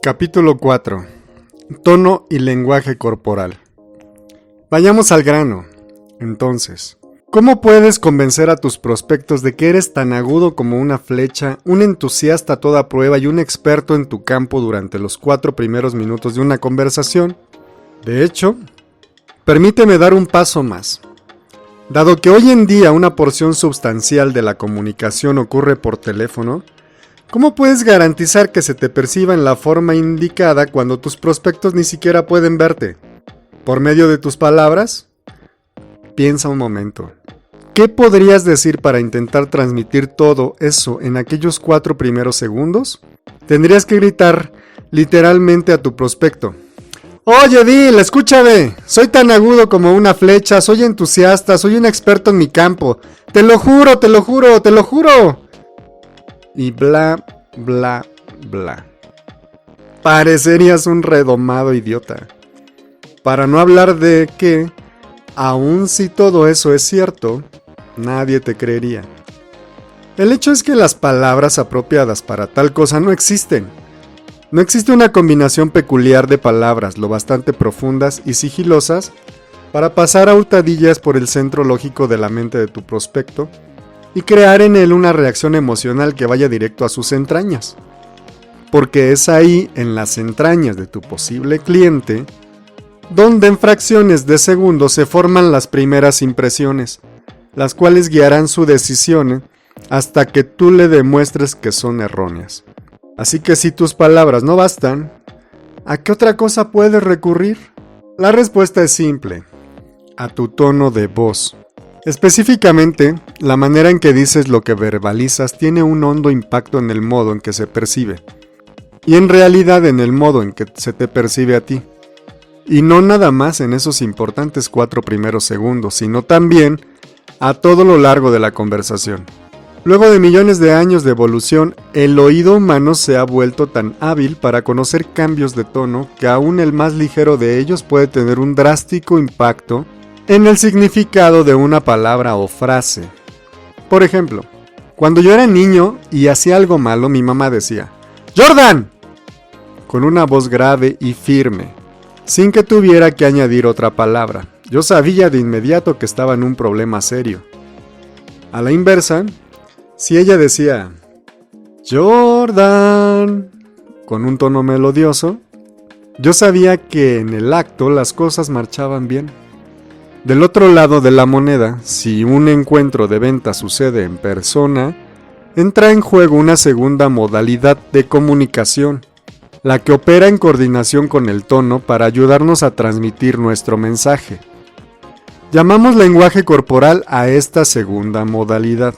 Capítulo 4. Tono y lenguaje corporal. Vayamos al grano. Entonces, ¿cómo puedes convencer a tus prospectos de que eres tan agudo como una flecha, un entusiasta a toda prueba y un experto en tu campo durante los 4 primeros minutos de una conversación? De hecho, permíteme dar un paso más. Dado que hoy en día una porción sustancial de la comunicación ocurre por teléfono, ¿cómo puedes garantizar que se te perciba en la forma indicada cuando tus prospectos ni siquiera pueden verte? ¿Por medio de tus palabras? Piensa un momento. ¿Qué podrías decir para intentar transmitir todo eso en aquellos 4 primeros segundos? Tendrías que gritar literalmente a tu prospecto. Oye, Bill, escúchame. Soy tan agudo como una flecha, soy entusiasta, soy un experto en mi campo. Te lo juro, te lo juro, te lo juro. Y bla, bla, bla. Parecerías un redomado idiota. Para no hablar de que, aun si todo eso es cierto, nadie te creería. El hecho es que las palabras apropiadas para tal cosa no existen. No existe una combinación peculiar de palabras lo bastante profundas y sigilosas para pasar a hurtadillas por el centro lógico de la mente de tu prospecto y crear en él una reacción emocional que vaya directo a sus entrañas. Porque es ahí, en las entrañas de tu posible cliente, donde en fracciones de segundos se forman las primeras impresiones, las cuales guiarán su decisión hasta que tú le demuestres que son erróneas. Así que si tus palabras no bastan, ¿a qué otra cosa puedes recurrir? La respuesta es simple: a tu tono de voz. Específicamente, la manera en que dices lo que verbalizas tiene un hondo impacto en el modo en que se percibe, y en realidad en el modo en que se te percibe a ti. Y no nada más en esos importantes 4 primeros segundos, sino también a todo lo largo de la conversación. Luego de millones de años de evolución, el oído humano se ha vuelto tan hábil para conocer cambios de tono que aún el más ligero de ellos puede tener un drástico impacto en el significado de una palabra o frase. Por ejemplo, cuando yo era niño y hacía algo malo, mi mamá decía ¡Jordan!, con una voz grave y firme, sin que tuviera que añadir otra palabra. Yo sabía de inmediato que estaba en un problema serio. A la inversa, si ella decía ¡Jordan!, con un tono melodioso, yo sabía que en el acto las cosas marchaban bien. Del otro lado de la moneda, si un encuentro de venta sucede en persona, entra en juego una segunda modalidad de comunicación, la que opera en coordinación con el tono para ayudarnos a transmitir nuestro mensaje. Llamamos lenguaje corporal a esta segunda modalidad.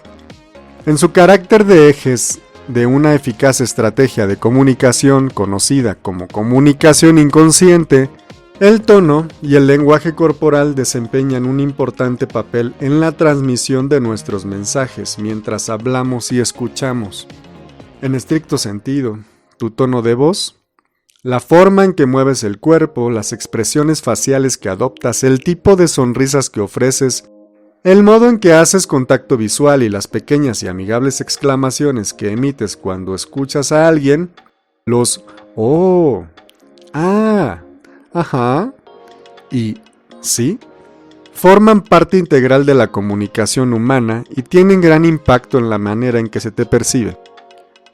En su carácter de ejes de una eficaz estrategia de comunicación conocida como comunicación inconsciente, el tono y el lenguaje corporal desempeñan un importante papel en la transmisión de nuestros mensajes mientras hablamos y escuchamos. En estricto sentido, tu tono de voz, la forma en que mueves el cuerpo, las expresiones faciales que adoptas, el tipo de sonrisas que ofreces, el modo en que haces contacto visual y las pequeñas y amigables exclamaciones que emites cuando escuchas a alguien, los «oh», «ah», «ajá» y «sí», forman parte integral de la comunicación humana y tienen gran impacto en la manera en que se te percibe.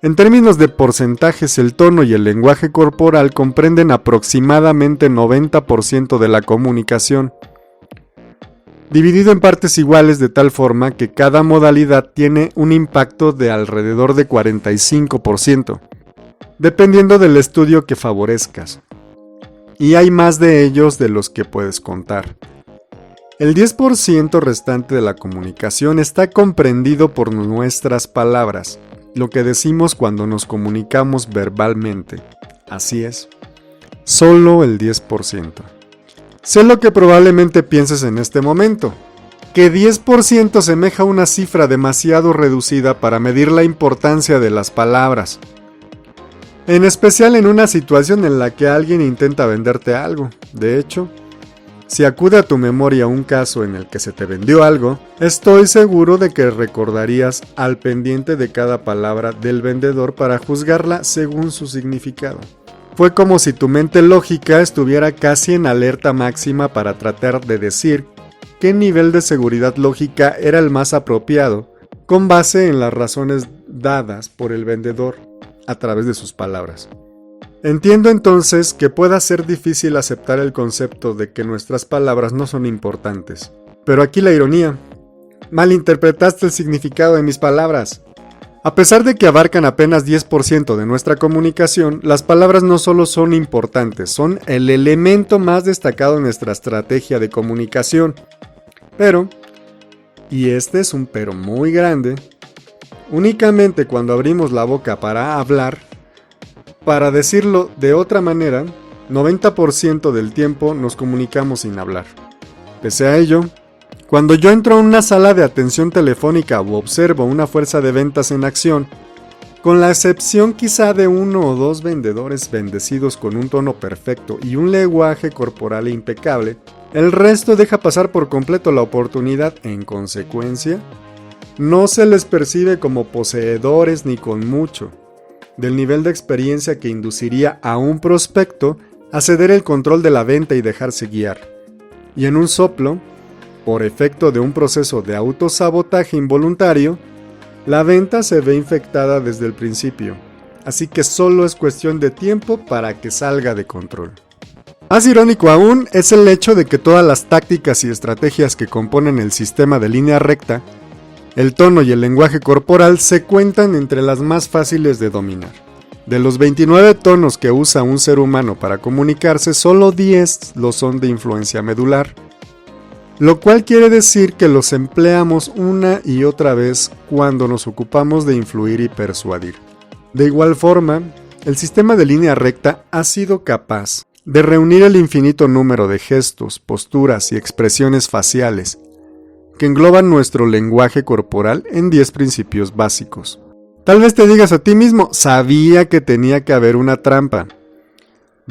En términos de porcentajes, el tono y el lenguaje corporal comprenden aproximadamente 90% de la comunicación, dividido en partes iguales de tal forma que cada modalidad tiene un impacto de alrededor de 45%, dependiendo del estudio que favorezcas. Y hay más de ellos de los que puedes contar. El 10% restante de la comunicación está comprendido por nuestras palabras, lo que decimos cuando nos comunicamos verbalmente. Así es, solo el 10%. Sé lo que probablemente pienses en este momento, que 10% semeja a una cifra demasiado reducida para medir la importancia de las palabras, en especial en una situación en la que alguien intenta venderte algo. De hecho, si acude a tu memoria un caso en el que se te vendió algo, estoy seguro de que recordarías al pendiente de cada palabra del vendedor para juzgarla según su significado. Fue como si tu mente lógica estuviera casi en alerta máxima para tratar de decir qué nivel de seguridad lógica era el más apropiado, con base en las razones dadas por el vendedor a través de sus palabras. Entiendo entonces que pueda ser difícil aceptar el concepto de que nuestras palabras no son importantes. Pero aquí la ironía. Malinterpretaste el significado de mis palabras. A pesar de que abarcan apenas 10% de nuestra comunicación, las palabras no solo son importantes, son el elemento más destacado en nuestra estrategia de comunicación. Pero, y este es un pero muy grande, únicamente cuando abrimos la boca para hablar, para decirlo de otra manera, 90% del tiempo nos comunicamos sin hablar. Pese a ello, cuando yo entro a una sala de atención telefónica o observo una fuerza de ventas en acción, con la excepción quizá de 1 o 2 vendedores bendecidos con un tono perfecto y un lenguaje corporal impecable, el resto deja pasar por completo la oportunidad. En consecuencia, no se les percibe como poseedores ni con mucho del nivel de experiencia que induciría a un prospecto a ceder el control de la venta y dejarse guiar. Y en un soplo, por efecto de un proceso de autosabotaje involuntario, la venta se ve infectada desde el principio, así que solo es cuestión de tiempo para que salga de control. Más irónico aún es el hecho de que todas las tácticas y estrategias que componen el sistema de línea recta, el tono y el lenguaje corporal se cuentan entre las más fáciles de dominar. De los 29 tonos que usa un ser humano para comunicarse, solo 10 lo son de influencia medular, lo cual quiere decir que los empleamos una y otra vez cuando nos ocupamos de influir y persuadir. De igual forma, el sistema de línea recta ha sido capaz de reunir el infinito número de gestos, posturas y expresiones faciales que engloban nuestro lenguaje corporal en 10 principios básicos. Tal vez te digas a ti mismo, sabía que tenía que haber una trampa.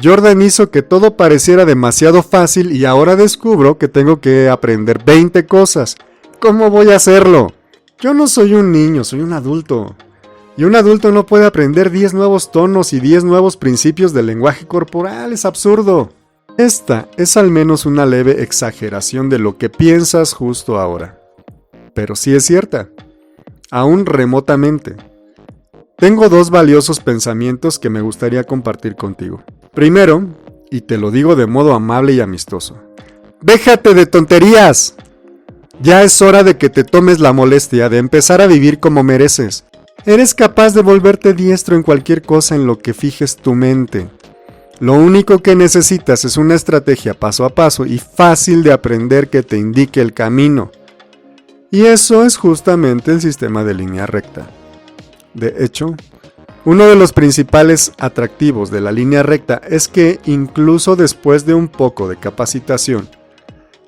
Jordan hizo que todo pareciera demasiado fácil y ahora descubro que tengo que aprender 20 cosas. ¿Cómo voy a hacerlo? Yo no soy un niño, soy un adulto. Y un adulto no puede aprender 10 nuevos tonos y 10 nuevos principios del lenguaje corporal, es absurdo. Esta es al menos una leve exageración de lo que piensas justo ahora. Pero sí es cierta, aún remotamente. Tengo 2 valiosos pensamientos que me gustaría compartir contigo. Primero, y te lo digo de modo amable y amistoso, ¡déjate de tonterías! Ya es hora de que te tomes la molestia de empezar a vivir como mereces. Eres capaz de volverte diestro en cualquier cosa en lo que fijes tu mente. Lo único que necesitas es una estrategia paso a paso y fácil de aprender que te indique el camino. Y eso es justamente el sistema de línea recta. De hecho, uno de los principales atractivos de la línea recta es que incluso después de un poco de capacitación,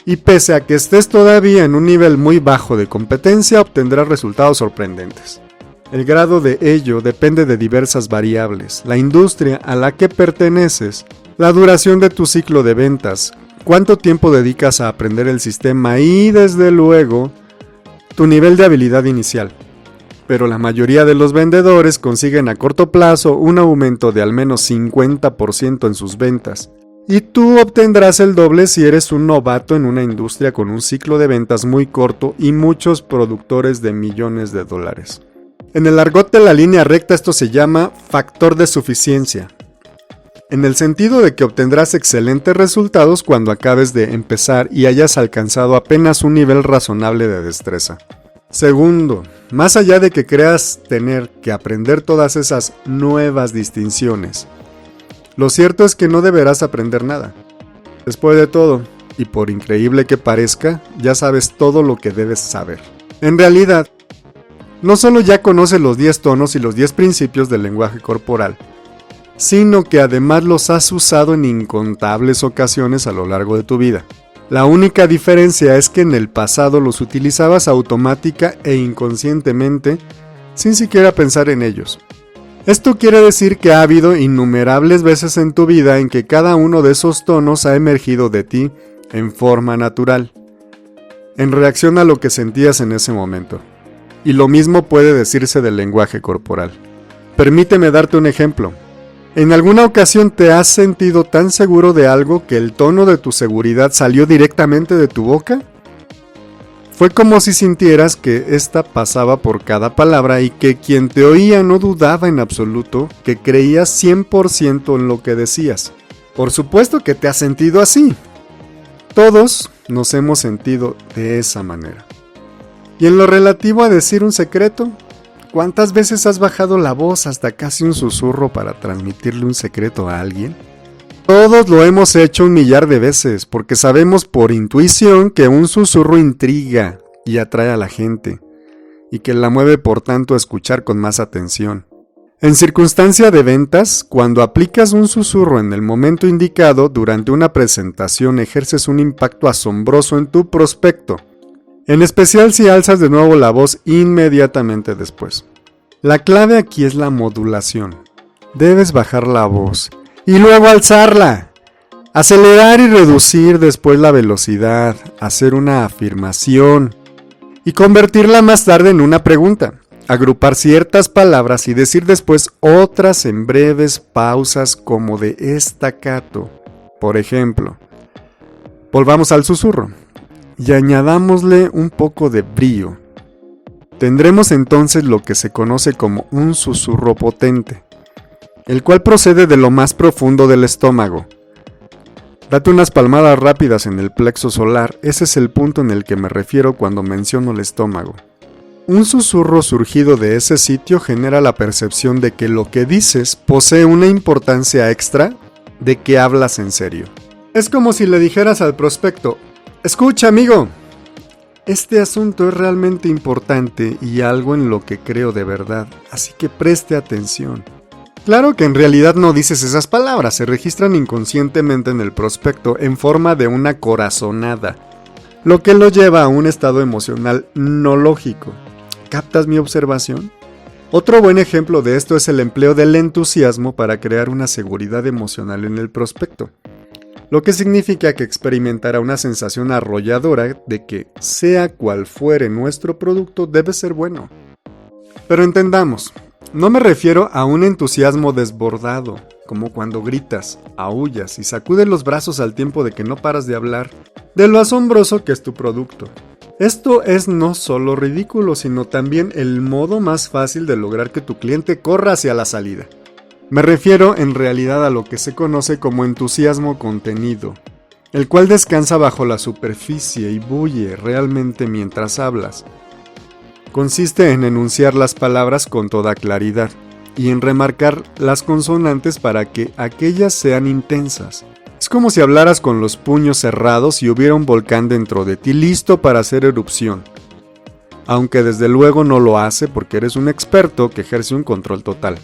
y pese a que estés todavía en un nivel muy bajo de competencia, obtendrás resultados sorprendentes. El grado de ello depende de diversas variables: la industria a la que perteneces, la duración de tu ciclo de ventas, cuánto tiempo dedicas a aprender el sistema y, desde luego, tu nivel de habilidad inicial. Pero la mayoría de los vendedores consiguen a corto plazo un aumento de al menos 50% en sus ventas. Y tú obtendrás el doble si eres un novato en una industria con un ciclo de ventas muy corto y muchos productores de millones de dólares. En el argot de la línea recta esto se llama factor de suficiencia, en el sentido de que obtendrás excelentes resultados cuando acabes de empezar y hayas alcanzado apenas un nivel razonable de destreza. Segundo, más allá de que creas tener que aprender todas esas nuevas distinciones, lo cierto es que no deberás aprender nada. Después de todo, y por increíble que parezca, ya sabes todo lo que debes saber. En realidad, no solo ya conoces los 10 tonos y los 10 principios del lenguaje corporal, sino que además los has usado en incontables ocasiones a lo largo de tu vida. La única diferencia es que en el pasado los utilizabas automática e inconscientemente, sin siquiera pensar en ellos. Esto quiere decir que ha habido innumerables veces en tu vida en que cada uno de esos tonos ha emergido de ti en forma natural, en reacción a lo que sentías en ese momento. Y lo mismo puede decirse del lenguaje corporal. Permíteme darte un ejemplo. ¿En alguna ocasión te has sentido tan seguro de algo que el tono de tu seguridad salió directamente de tu boca? Fue como si sintieras que ésta pasaba por cada palabra y que quien te oía no dudaba en absoluto, que creías 100% en lo que decías. Por supuesto que te has sentido así. Todos nos hemos sentido de esa manera. Y en lo relativo a decir un secreto, ¿cuántas veces has bajado la voz hasta casi un susurro para transmitirle un secreto a alguien? Todos lo hemos hecho 1,000,000 de veces, porque sabemos por intuición que un susurro intriga y atrae a la gente, y que la mueve por tanto a escuchar con más atención. En circunstancia de ventas, cuando aplicas un susurro en el momento indicado durante una presentación, ejerces un impacto asombroso en tu prospecto, en especial si alzas de nuevo la voz inmediatamente después. La clave aquí es la modulación. Debes bajar la voz y luego alzarla, acelerar y reducir después la velocidad, hacer una afirmación y convertirla más tarde en una pregunta, agrupar ciertas palabras y decir después otras en breves pausas como de staccato. Por ejemplo, volvamos al susurro y añadámosle un poco de brío. Tendremos entonces lo que se conoce como un susurro potente, el cual procede de lo más profundo del estómago. Date unas palmadas rápidas en el plexo solar, ese es el punto en el que me refiero cuando menciono el estómago. Un susurro surgido de ese sitio genera la percepción de que lo que dices posee una importancia extra, de que hablas en serio. Es como si le dijeras al prospecto: escucha, amigo, este asunto es realmente importante y algo en lo que creo de verdad, así que preste atención. Claro que en realidad no dices esas palabras, se registran inconscientemente en el prospecto en forma de una corazonada, lo que lo lleva a un estado emocional no lógico. ¿Captas mi observación? Otro buen ejemplo de esto es el empleo del entusiasmo para crear una seguridad emocional en el prospecto, lo que significa que experimentará una sensación arrolladora de que, sea cual fuere nuestro producto, debe ser bueno. Pero entendamos, no me refiero a un entusiasmo desbordado, como cuando gritas, aúllas y sacudes los brazos al tiempo de que no paras de hablar de lo asombroso que es tu producto. Esto es no solo ridículo, sino también el modo más fácil de lograr que tu cliente corra hacia la salida. Me refiero en realidad a lo que se conoce como entusiasmo contenido, el cual descansa bajo la superficie y bulle realmente mientras hablas. Consiste en enunciar las palabras con toda claridad y en remarcar las consonantes para que aquellas sean intensas. Es como si hablaras con los puños cerrados y hubiera un volcán dentro de ti listo para hacer erupción. Aunque desde luego no lo hace porque eres un experto que ejerce un control total.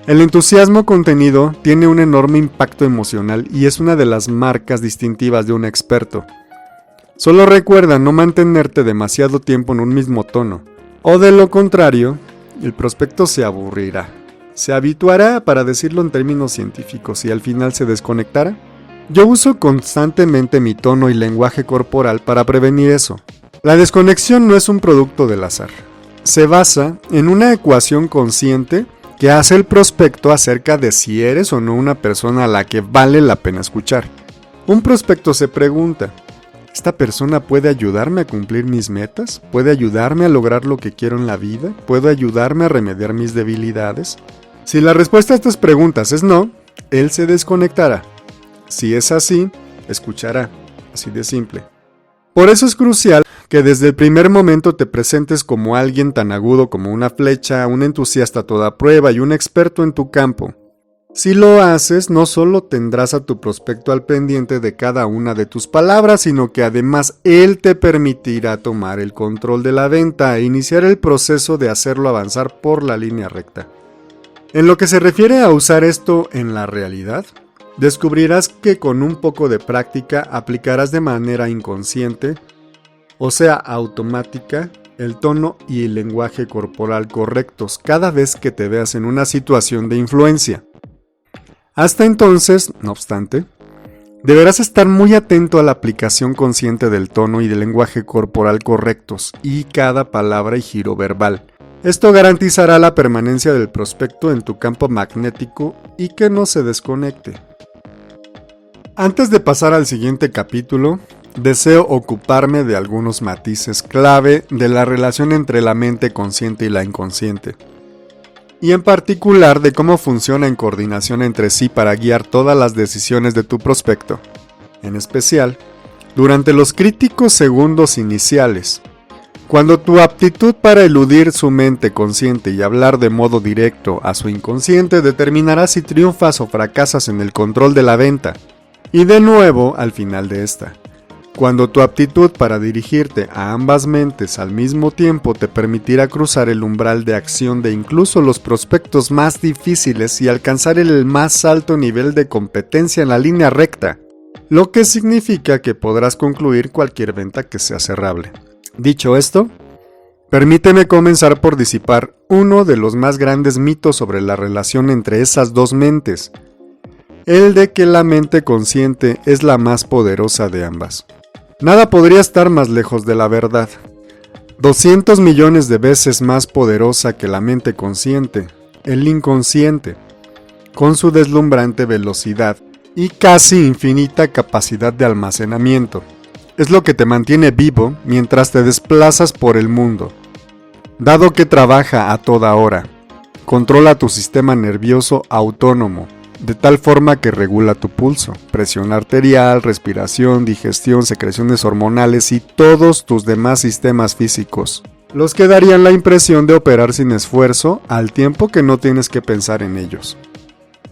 El entusiasmo contenido tiene un enorme impacto emocional y es una de las marcas distintivas de un experto. Solo recuerda no mantenerte demasiado tiempo en un mismo tono, o de lo contrario, el prospecto se aburrirá, se habituará, para decirlo en términos científicos, y al final se desconectará. Yo uso constantemente mi tono y lenguaje corporal para prevenir eso. La desconexión no es un producto del azar. Se basa en una ecuación consciente que hace el prospecto acerca de si eres o no una persona a la que vale la pena escuchar. Un prospecto se pregunta: ¿esta persona puede ayudarme a cumplir mis metas? ¿Puede ayudarme a lograr lo que quiero en la vida? ¿Puede ayudarme a remediar mis debilidades? Si la respuesta a estas preguntas es no, él se desconectará. Si es así, escuchará. Así de simple. Por eso es crucial que desde el primer momento te presentes como alguien tan agudo como una flecha, un entusiasta a toda prueba y un experto en tu campo. Si lo haces, no solo tendrás a tu prospecto al pendiente de cada una de tus palabras, sino que además él te permitirá tomar el control de la venta e iniciar el proceso de hacerlo avanzar por la línea recta. En lo que se refiere a usar esto en la realidad, descubrirás que con un poco de práctica aplicarás de manera inconsciente, o sea, automática, el tono y el lenguaje corporal correctos cada vez que te veas en una situación de influencia. Hasta entonces, no obstante, Deberás estar muy atento a la aplicación consciente del tono y del lenguaje corporal correctos y cada palabra y giro verbal. Esto garantizará la permanencia del prospecto en tu campo magnético y que no se desconecte. Antes de pasar al siguiente capítulo, deseo ocuparme de algunos matices clave de la relación entre la mente consciente y la inconsciente, y en particular de cómo funciona en coordinación entre sí para guiar todas las decisiones de tu prospecto, en especial durante los críticos segundos iniciales, cuando tu aptitud para eludir su mente consciente y hablar de modo directo a su inconsciente determinará si triunfas o fracasas en el control de la venta, y de nuevo al final de esta. Cuando tu aptitud para dirigirte a ambas mentes al mismo tiempo te permitirá cruzar el umbral de acción de incluso los prospectos más difíciles y alcanzar el más alto nivel de competencia en la línea recta, lo que significa que podrás concluir cualquier venta que sea cerrable. Dicho esto, permíteme comenzar por disipar uno de los más grandes mitos sobre la relación entre esas dos mentes, el de que la mente consciente es la más poderosa de ambas. Nada podría estar más lejos de la verdad. 200 millones de veces más poderosa que la mente consciente, el inconsciente, con su deslumbrante velocidad y casi infinita capacidad de almacenamiento. Es lo que te mantiene vivo mientras te desplazas por el mundo. Dado que trabaja a toda hora, controla tu sistema nervioso autónomo, de tal forma que regula tu pulso, presión arterial, respiración, digestión, secreciones hormonales y todos tus demás sistemas físicos, los que darían la impresión de operar sin esfuerzo al tiempo que no tienes que pensar en ellos.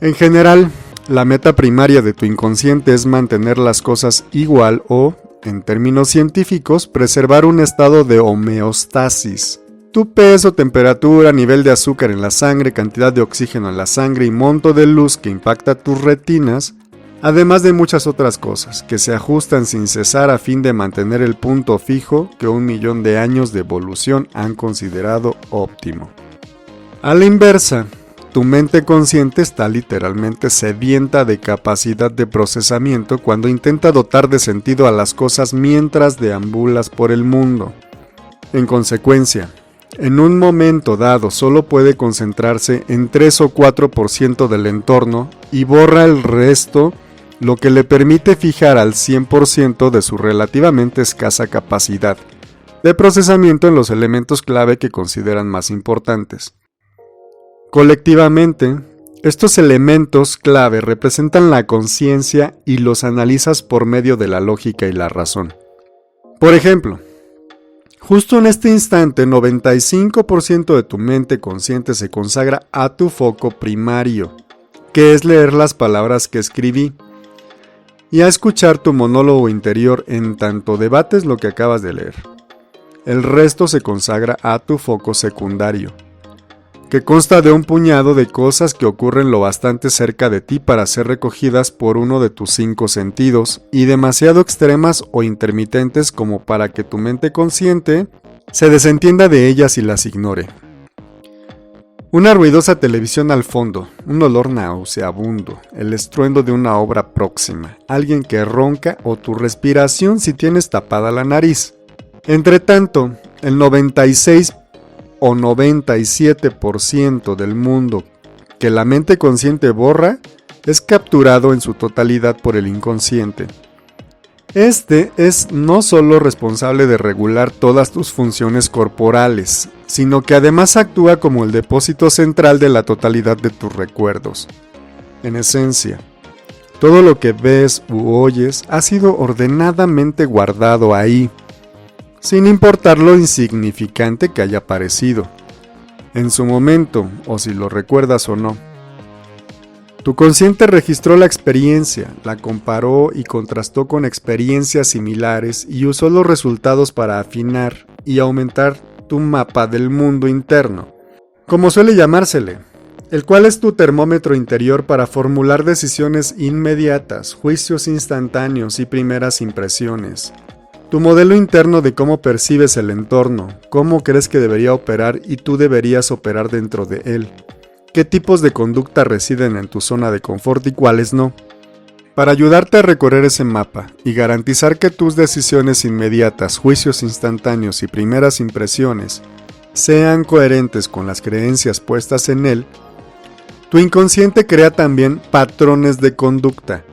En general, la meta primaria de tu inconsciente es mantener las cosas igual o, en términos científicos, preservar un estado de homeostasis. Tu peso, temperatura, nivel de azúcar en la sangre, cantidad de oxígeno en la sangre y monto de luz que impacta tus retinas, además de muchas otras cosas que se ajustan sin cesar a fin de mantener el punto fijo que 1 millón de años de evolución han considerado óptimo. A la inversa, tu mente consciente está literalmente sedienta de capacidad de procesamiento cuando intenta dotar de sentido a las cosas mientras deambulas por el mundo. En consecuencia, en un momento dado solo puede concentrarse en 3 o 4% del entorno y borra el resto, lo que le permite fijar al 100% de su relativamente escasa capacidad de procesamiento en los elementos clave que consideran más importantes. Colectivamente, estos elementos clave representan la conciencia y los analizas por medio de la lógica y la razón. Por ejemplo, justo en este instante, 95% de tu mente consciente se consagra a tu foco primario, que es leer las palabras que escribí, y a escuchar tu monólogo interior en tanto debates lo que acabas de leer. El resto se consagra a tu foco secundario, que consta de un puñado de cosas que ocurren lo bastante cerca de ti para ser recogidas por uno de tus 5 sentidos y demasiado extremas o intermitentes como para que tu mente consciente se desentienda de ellas y las ignore. Una ruidosa televisión al fondo, un olor nauseabundo, el estruendo de una obra próxima, alguien que ronca o tu respiración si tienes tapada la nariz. Entre tanto, el 96 o 97% del mundo que la mente consciente borra es capturado en su totalidad por el inconsciente. Este es no solo responsable de regular todas tus funciones corporales, sino que además actúa como el depósito central de la totalidad de tus recuerdos. En esencia, todo lo que ves u oyes ha sido ordenadamente guardado ahí, sin importar lo insignificante que haya parecido, en su momento o si lo recuerdas o no. Tu consciente registró la experiencia, la comparó y contrastó con experiencias similares y usó los resultados para afinar y aumentar tu mapa del mundo interno, como suele llamársele, el cual es tu termómetro interior para formular decisiones inmediatas, juicios instantáneos y primeras impresiones. Tu modelo interno de cómo percibes el entorno, cómo crees que debería operar y tú deberías operar dentro de él. ¿Qué tipos de conducta residen en tu zona de confort y cuáles no? Para ayudarte a recorrer ese mapa y garantizar que tus decisiones inmediatas, juicios instantáneos y primeras impresiones sean coherentes con las creencias puestas en él, tu inconsciente crea también patrones de conducta,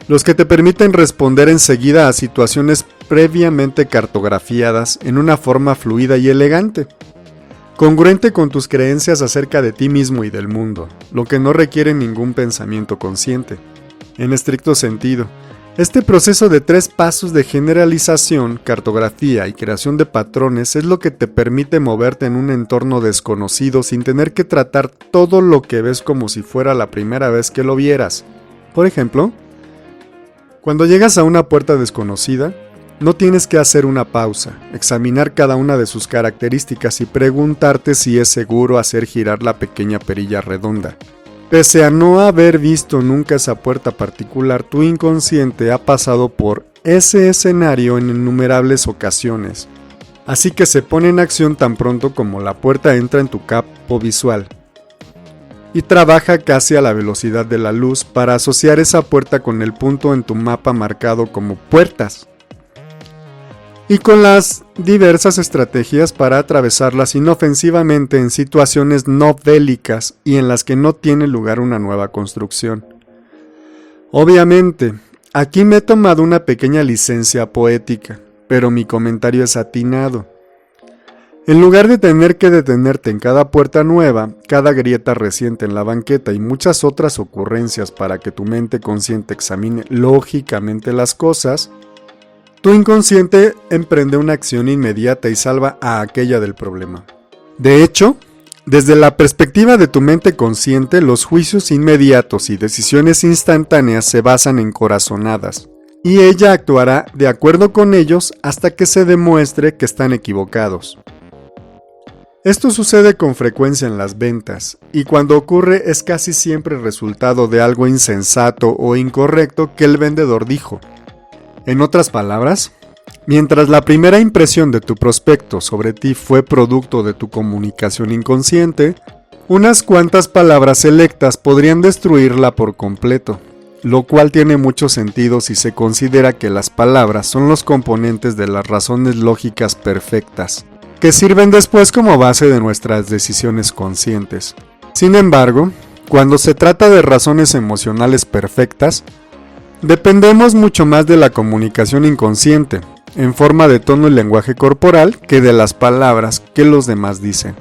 los que te permiten responder enseguida a situaciones previamente cartografiadas en una forma fluida y elegante, congruente con tus creencias acerca de ti mismo y del mundo, lo que no requiere ningún pensamiento consciente. En estricto sentido, este proceso de 3 pasos de generalización, cartografía y creación de patrones es lo que te permite moverte en un entorno desconocido sin tener que tratar todo lo que ves como si fuera la primera vez que lo vieras. Por ejemplo, cuando llegas a una puerta desconocida, no tienes que hacer una pausa, examinar cada una de sus características y preguntarte si es seguro hacer girar la pequeña perilla redonda. Pese a no haber visto nunca esa puerta particular, tu inconsciente ha pasado por ese escenario en innumerables ocasiones, así que se pone en acción tan pronto como la puerta entra en tu campo visual, y trabaja casi a la velocidad de la luz para asociar esa puerta con el punto en tu mapa marcado como puertas, y con las diversas estrategias para atravesarlas inofensivamente en situaciones no bélicas y en las que no tiene lugar una nueva construcción. Obviamente, aquí me he tomado una pequeña licencia poética, pero mi comentario es atinado. En lugar de tener que detenerte en cada puerta nueva, cada grieta reciente en la banqueta y muchas otras ocurrencias para que tu mente consciente examine lógicamente las cosas, tu inconsciente emprende una acción inmediata y salva a aquella del problema. De hecho, desde la perspectiva de tu mente consciente, los juicios inmediatos y decisiones instantáneas se basan en corazonadas, y ella actuará de acuerdo con ellos hasta que se demuestre que están equivocados. Esto sucede con frecuencia en las ventas, y cuando ocurre es casi siempre resultado de algo insensato o incorrecto que el vendedor dijo. En otras palabras, mientras la primera impresión de tu prospecto sobre ti fue producto de tu comunicación inconsciente, unas cuantas palabras selectas podrían destruirla por completo, lo cual tiene mucho sentido si se considera que las palabras son los componentes de las razones lógicas perfectas, que sirven después como base de nuestras decisiones conscientes. Sin embargo, cuando se trata de razones emocionales perfectas, dependemos mucho más de la comunicación inconsciente, en forma de tono y lenguaje corporal, que de las palabras que los demás dicen.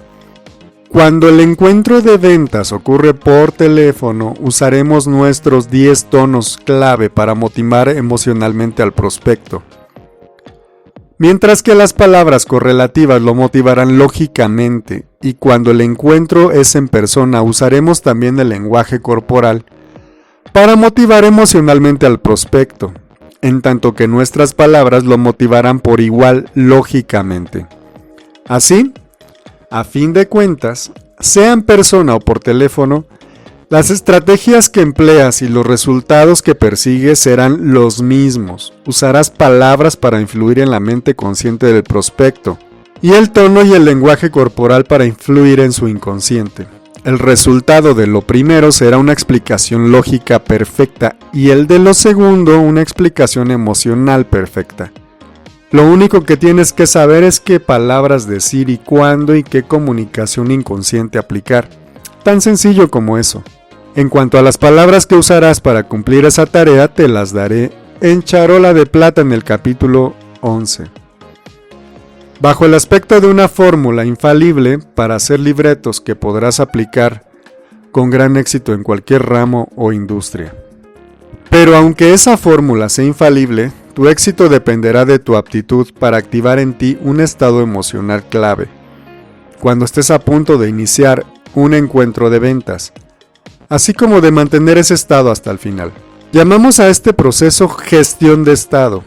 Cuando el encuentro de ventas ocurre por teléfono, usaremos nuestros 10 tonos clave para motivar emocionalmente al prospecto, mientras que las palabras correlativas lo motivarán lógicamente, y cuando el encuentro es en persona, usaremos también el lenguaje corporal para motivar emocionalmente al prospecto, en tanto que nuestras palabras lo motivarán por igual lógicamente. Así, a fin de cuentas, sea en persona o por teléfono, las estrategias que empleas y los resultados que persigues serán los mismos. Usarás palabras para influir en la mente consciente del prospecto, y el tono y el lenguaje corporal para influir en su inconsciente. El resultado de lo primero será una explicación lógica perfecta y el de lo segundo una explicación emocional perfecta. Lo único que tienes que saber es qué palabras decir y cuándo y qué comunicación inconsciente aplicar. Tan sencillo como eso. En cuanto a las palabras que usarás para cumplir esa tarea, te las daré en charola de plata en el capítulo 11. Bajo el aspecto de una fórmula infalible para hacer libretos que podrás aplicar con gran éxito en cualquier ramo o industria. Pero aunque esa fórmula sea infalible, tu éxito dependerá de tu aptitud para activar en ti un estado emocional clave, cuando estés a punto de iniciar un encuentro de ventas, así como de mantener ese estado hasta el final. Llamamos a este proceso gestión de estado,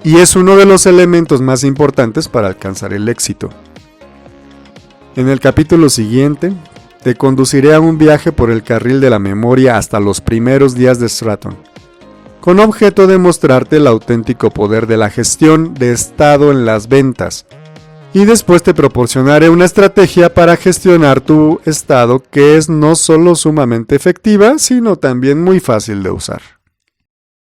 y es uno de los elementos más importantes para alcanzar el éxito. En el capítulo siguiente, te conduciré a un viaje por el carril de la memoria hasta los primeros días de Stratton, con objeto de mostrarte el auténtico poder de la gestión de estado en las ventas, y después te proporcionaré una estrategia para gestionar tu estado que es no solo sumamente efectiva, sino también muy fácil de usar.